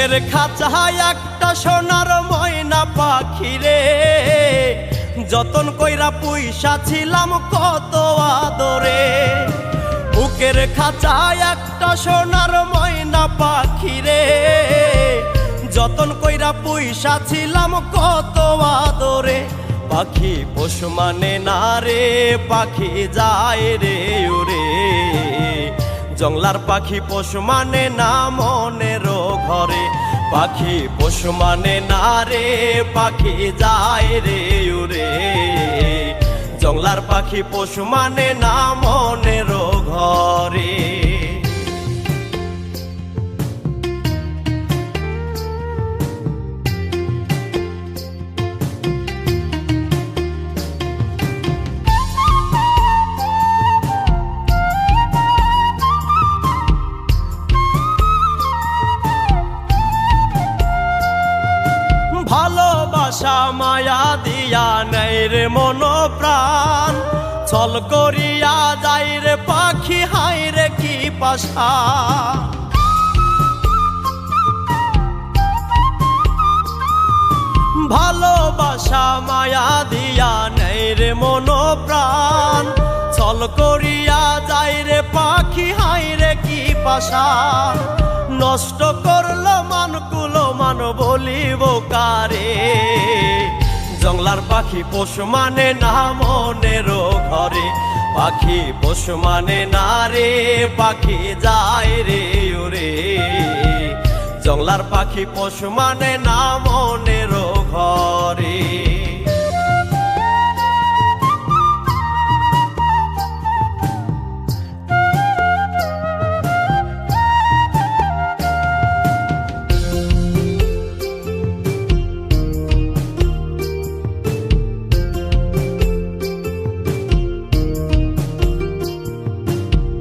বুকের খাঁচায় একটা সোনার ময়না পাখি রে, যতন কইরা পুইসা ছিলাম কত আদরে। বুকের খাঁচায় একটা সোনার ময়না পাখি রে, যতন কইরা পুইসা ছিলাম কত আদরে। পাখি পোষ মানে না রে, পাখি যায় রে উড়ে। জংলার পাখি পোষ মানে না মনের ঘরে। পাখি পোষ মানে না রে, পাখি যায় রে উড়ে। জংলার পাখি পোষ মানে না মনের ঘরে। ভালোবাসা মায়া দিয়া নেই রে মন প্রাণ, ছল করিয়া যাই রে পাখি হাই রে কি পাশা। ভালোবাসা মায়া দিয়া নেই রে মন প্রাণ, ছল করিয়া যাই রে পাখি হাই রে কি পাশা। নষ্ট করলো মানকুলো মান বলিব কারে। জংলার পাখি পোষ মানে না মনের ঘরে। পাখি পোষ মানে না রে, পাখি যায় রে উড়ে। জংলার পাখি পোষ মানে না মনের ঘরে।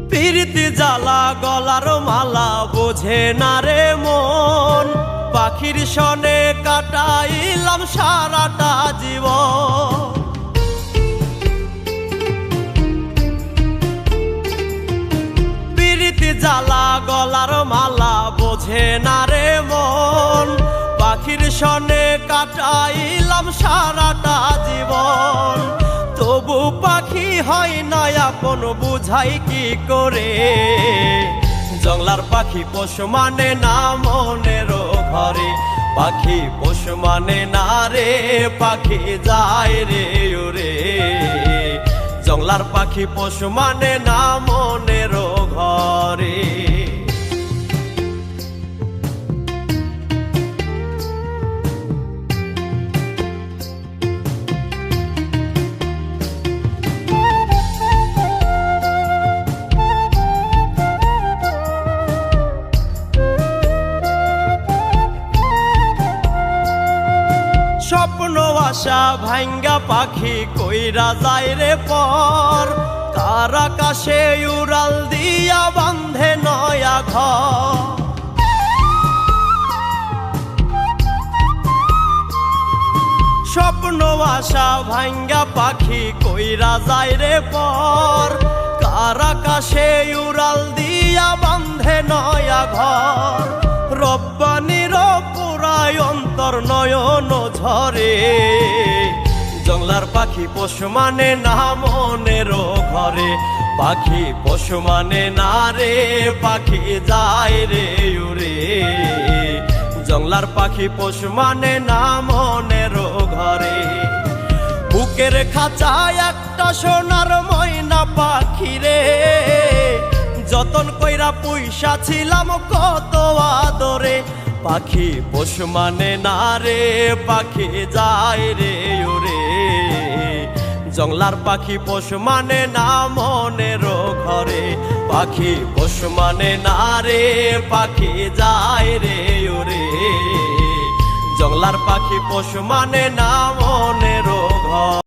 প্রীতি জ্বালা গলার মালা বোঝে না রে মন, পাখির সনে কাটাইলাম সারাটা জীবন। প্রীতি জ্বালা গলার মালা বোঝে না রে মন, পাখির সনে কাটাইলাম সারাটা জীবন। তবু পাখি হয় না আপন, বুঝাই কি করে। জংলার পাখি পোষ মানে না মনের ঘরে। পাখি পোষ মানে না রে, পাখি যায় রে উড়ে। জংলার পাখি পোষ মানে না মনের ঘরে। স্বপ্ন আশা ভাঙ্গা পাখি কইরা যায় রে পর, কার আকাশে উড়াল দিয়া বান্ধে নয়া ঘর। স্বপ্ন আশা ভাঙ্গা পাখি কইরা যায় রে পর, কার আকাশে উড়াল দিয়া বান্ধে নয়া ঘর। রব্বানির পুরায় অন্তর নয়ন ঝরে। জংলার পাখি পোষ মানে না মনের ঘরে। পাখি পোষ মানে না রে, পাখি যায় রে উড়ে। জংলার পাখি পোষ মানে না মনের ঘরে। বুকের খাঁচায় একটা সোনার ময়না পাখি রে, যতন কইরা পুইসা ছিলাম কত আদরে। পাখি পোষ মানে না রে, পাখি যায় রে উড়ে। জংলার পাখি পোষ মানে না মনের ঘরে। পাখি পোষ মানে না রে, পাখি যায় রে উড়ে। জংলার পাখি পোষ মানে না মনের ঘরে।